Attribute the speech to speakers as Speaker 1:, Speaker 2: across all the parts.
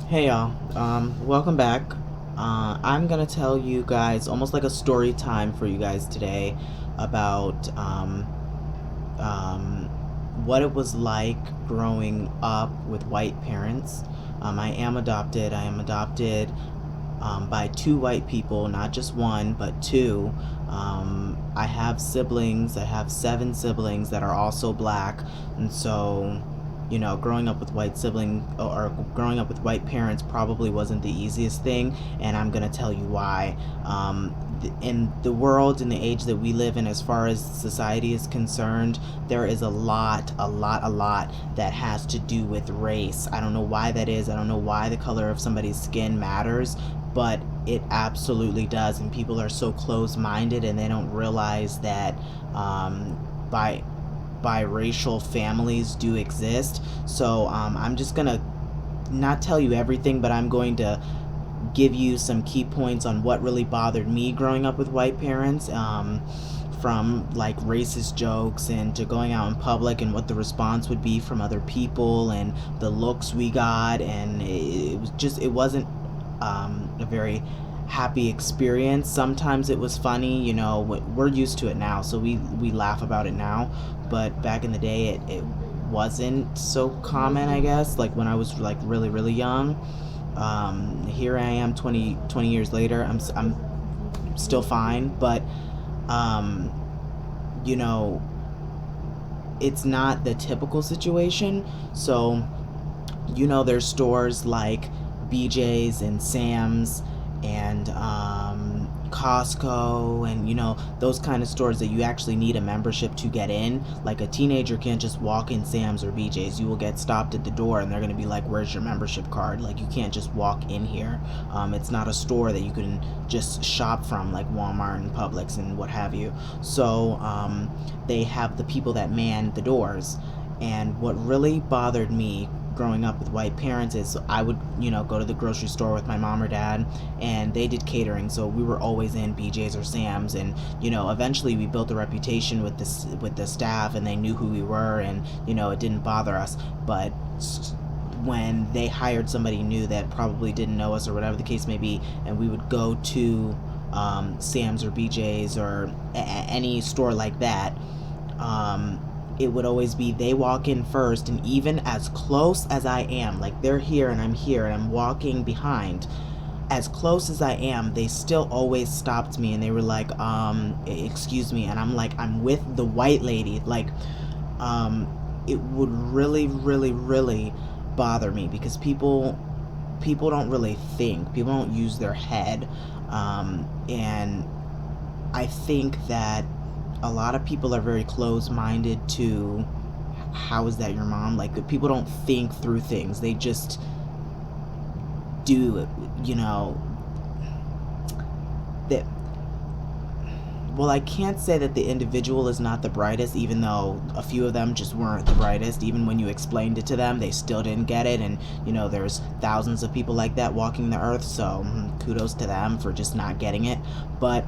Speaker 1: Hey y'all, welcome back. I'm gonna tell you guys almost like a story time for you guys today about um, what it was like growing up with white parents. I am adopted. I am adopted by two white people, not just one, but two. I have siblings. I have seven siblings that are also black, and so, growing up with white sibling or growing up with white parents probably wasn't the easiest thing, and I'm gonna tell you why. In the world, in the age that we live in, as far as society is concerned, there is a lot that has to do with race. I don't know why that is. I don't know why the color of somebody's skin matters, but it absolutely does. And people are so close-minded, and they don't realize that by biracial families do exist. So I'm just gonna not tell you everything, but I'm going to give you some key points on what really bothered me growing up with white parents. From like racist jokes and to going out in public and what the response would be from other people and the looks we got, and it wasn't a very happy experience. Sometimes it was funny, we're used to it now, so we laugh about it now, but back in the day it wasn't so common, I guess, like when I was like really really young. Here I am 20 years later. I'm still fine, but um, you know, it's not the typical situation. So, there's stores like BJ's and Sam's and Costco, and those kind of stores that you actually need a membership to get in. Like a teenager can't just walk in Sam's or BJ's. You will get stopped at the door, and they're gonna be like, "Where's your membership card?" Like, you can't just walk in here. It's not a store that you can just shop from like Walmart and Publix and what have you. So they have the people that man the doors. And what really bothered me growing up with white parents is I would, go to the grocery store with my mom or dad, and they did catering, so we were always in BJ's or Sam's, and eventually we built a reputation with the staff, and they knew who we were, and it didn't bother us. But when they hired somebody new that probably didn't know us or whatever the case may be, and we would go to Sam's or BJ's or any store like that, it would always be they walk in first, and even as close as I am, like they're here and I'm here and I'm walking behind, as close as I am, they still always stopped me and they were like, excuse me, and I'm like, I'm with the white lady. Like, it would really, really, really bother me because people don't really think, people don't use their head, and I think that a lot of people are very close-minded to how is that your mom? Like, people don't think through things. They just do it, that. Well, I can't say that the individual is not the brightest, even though a few of them just weren't the brightest. Even when you explained it to them, they still didn't get it. And, there's thousands of people like that walking the earth, so kudos to them for just not getting it. But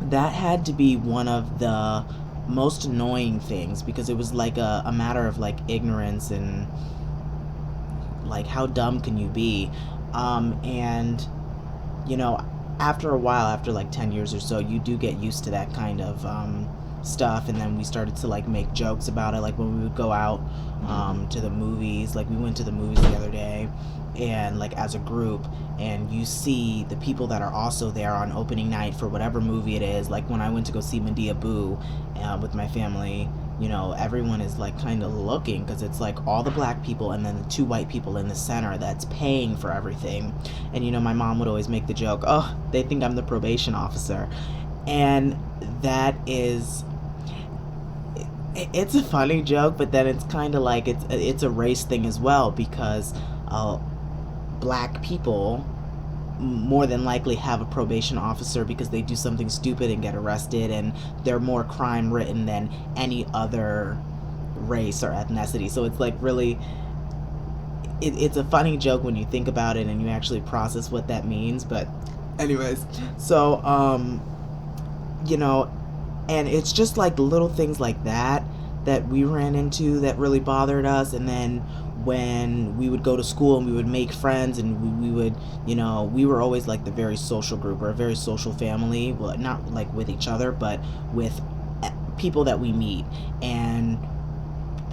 Speaker 1: that had to be one of the most annoying things because it was like a matter of like ignorance and like how dumb can you be. And you know after a while, after like 10 years or so, you do get used to that kind of stuff, and then we started to like make jokes about it, like when we would go out to the movies. Like, we went to the movies the other day, and like as a group, and you see the people that are also there on opening night for whatever movie it is. Like when I went to go see Medea Boo with my family, everyone is like kind of looking because it's like all the black people and then the two white people in the center that's paying for everything. And my mom would always make the joke, "Oh, they think I'm the probation officer," and that is, it's a funny joke, but then it's kind of like it's a race thing as well, because black people more than likely have a probation officer because they do something stupid and get arrested, and they're more crime ridden than any other race or ethnicity. So it's like really, it's a funny joke when you think about it and you actually process what that means. But anyways, so you know and it's just like little things like that that we ran into that really bothered us. And then when we would go to school and we would make friends, and we would, we were always like the very social group, or a very social family. Well, not like with each other, but with people that we meet. And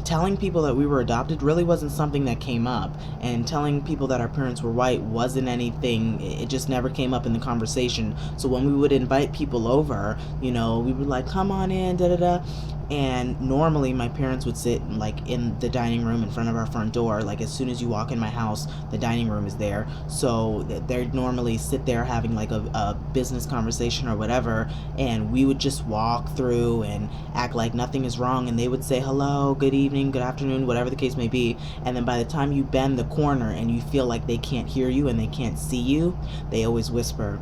Speaker 1: telling people that we were adopted really wasn't something that came up, and telling people that our parents were white wasn't anything. It just never came up in the conversation. So when we would invite people over, we would like, come on in, da da da. And normally my parents would sit like in the dining room in front of our front door. Like as soon as you walk in my house, the dining room is there. So they'd normally sit there having like a business conversation or whatever, and we would just walk through and act like nothing is wrong, and they would say hello, good evening, good afternoon, whatever the case may be. And then by the time you bend the corner and you feel like they can't hear you and they can't see you, they always whisper,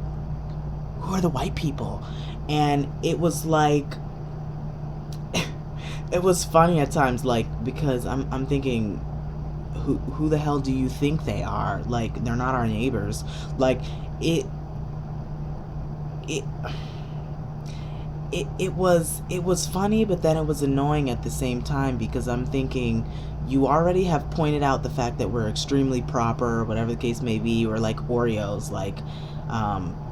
Speaker 1: who are the white people? And it was like, it was funny at times, like, because I'm thinking, who the hell do you think they are? Like, they're not our neighbors. Like, it it it was funny, but then it was annoying at the same time, because I'm thinking, you already have pointed out the fact that we're extremely proper, or whatever the case may be. We're like Oreos, like,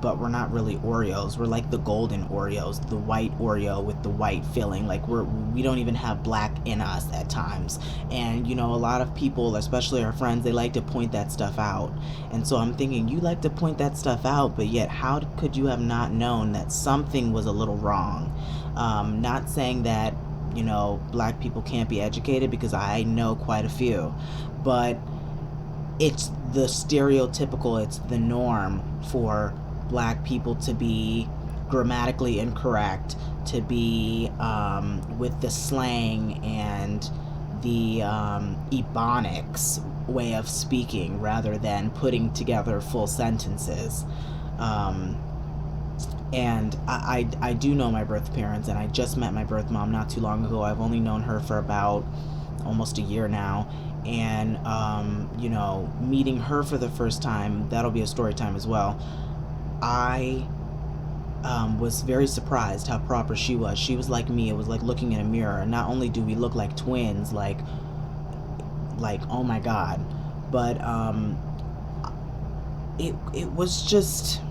Speaker 1: but we're not really Oreos. We're like the golden Oreos, the white Oreo with the white filling. Like, we don't even have black in us at times. And a lot of people, especially our friends, they like to point that stuff out. And so I'm thinking, you like to point that stuff out, but yet how could you have not known that something was a little wrong? Not saying that black people can't be educated, because I know quite a few, but it's the stereotypical, it's the norm for black people to be grammatically incorrect, to be with the slang and the ebonics way of speaking, rather than putting together full sentences. And I do know my birth parents, and I just met my birth mom not too long ago. I've only known her for about almost a year now. And, meeting her for the first time, that'll be a story time as well. I was very surprised how proper she was. She was like me. It was like looking in a mirror. Not only do we look like twins, like oh my God, but it was just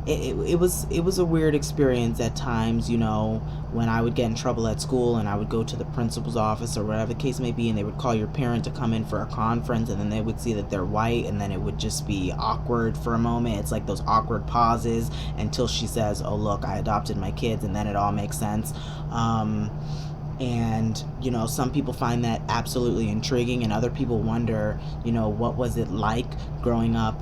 Speaker 1: it was a weird experience at times, when I would get in trouble at school and I would go to the principal's office or whatever the case may be, and they would call your parent to come in for a conference, and then they would see that they're white, and then it would just be awkward for a moment. It's like those awkward pauses until she says, oh look, I adopted my kids, and then it all makes sense. And some people find that absolutely intriguing, and other people wonder, what was it like growing up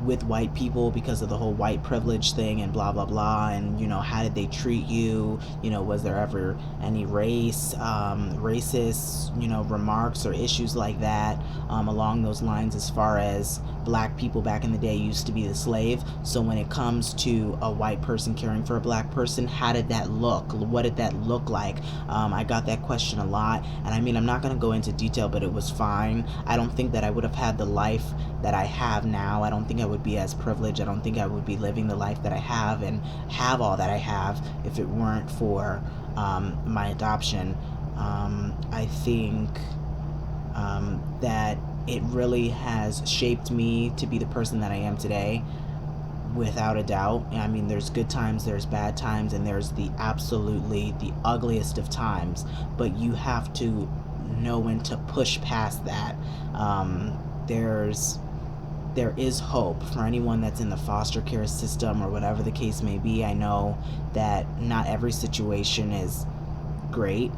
Speaker 1: with white people, because of the whole white privilege thing and blah blah blah, and how did they treat you, was there ever any racist remarks or issues like that along those lines, as far as black people back in the day used to be the slave. So when it comes to a white person caring for a black person, how did that look? What did that look like? I got that question a lot, and I mean, I'm not going to go into detail, but it was fine. I don't think that I would have had the life that I have now. I don't think I would be as privileged. I don't think I would be living the life that I have and have all that I have if it weren't for my adoption. I think that it really has shaped me to be the person that I am today, without a doubt. I mean, there's good times, there's bad times, and there's the absolutely the ugliest of times, but you have to know when to push past that. There is hope for anyone that's in the foster care system or whatever the case may be. I know that not every situation is great.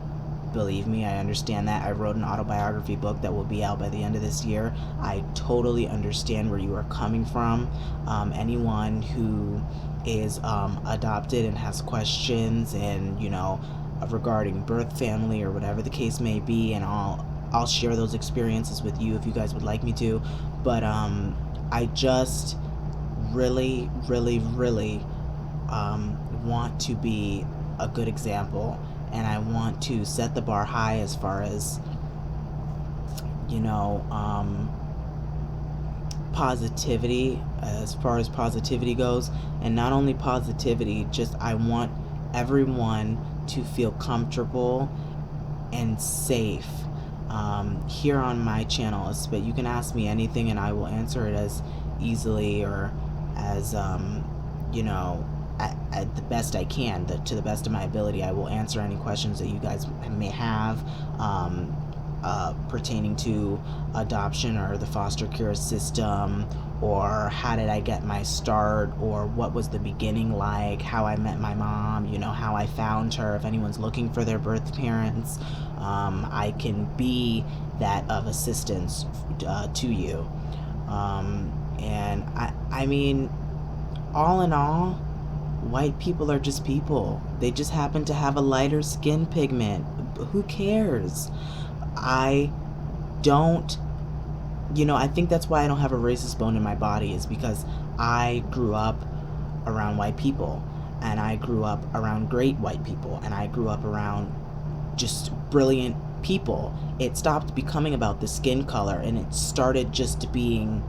Speaker 1: Believe me, I understand that. I wrote an autobiography book that will be out by the end of this year. I totally understand where you are coming from. Anyone who is adopted and has questions, and regarding birth family or whatever the case may be, and I'll share those experiences with you if you guys would like me to. But I just really, really, really want to be a good example, and I want to set the bar high as far as positivity, goes. And not only positivity, just I want everyone to feel comfortable and safe here on my channel. But you can ask me anything and I will answer it as easily or as you know, at the best I can, to the best of my ability. I will answer any questions that you guys may have pertaining to adoption or the foster care system, or how did I get my start, or what was the beginning like, how I met my mom, you know, how I found her. If anyone's looking for their birth parents, I can be that of assistance to you. And I mean, all in all, white people are just people. They just happen to have a lighter skin pigment. Who cares? I don't, I think that's why I don't have a racist bone in my body, is because I grew up around white people, and I grew up around great white people, and I grew up around just brilliant people. It stopped becoming about the skin color and it started just being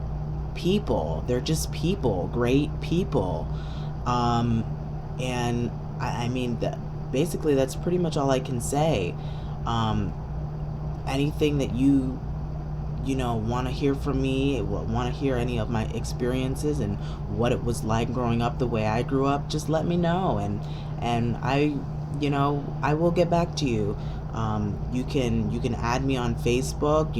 Speaker 1: people. They're just people, great people. And I mean, basically, that's pretty much all I can say. Anything that you want to hear from me, want to hear any of my experiences and what it was like growing up the way I grew up, just let me know, and I will get back to you. You can add me on Facebook.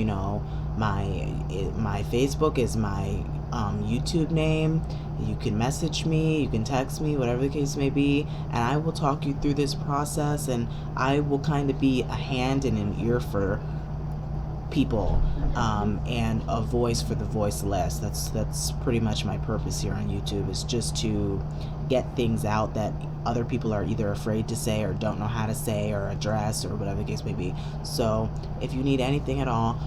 Speaker 1: My Facebook is my YouTube name. You can message me, you can text me, whatever the case may be, and I will talk you through this process, and I will kind of be a hand and an ear for people, and a voice for the voiceless. That's pretty much my purpose here on YouTube, is just to get things out that other people are either afraid to say or don't know how to say or address, or whatever the case may be. So if you need anything at all,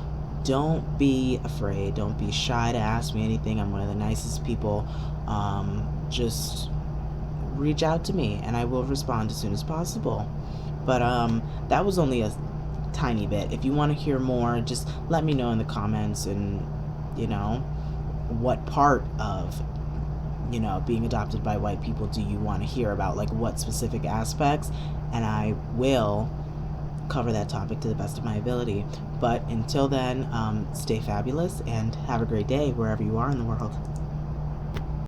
Speaker 1: don't be afraid, don't be shy to ask me anything. I'm one of the nicest people. Just reach out to me and I will respond as soon as possible. But that was only a tiny bit. If you want to hear more, just let me know in the comments, and what part of being adopted by white people do you want to hear about, like what specific aspects, and I will cover that topic to the best of my ability. But until then, stay fabulous and have a great day wherever you are in the world.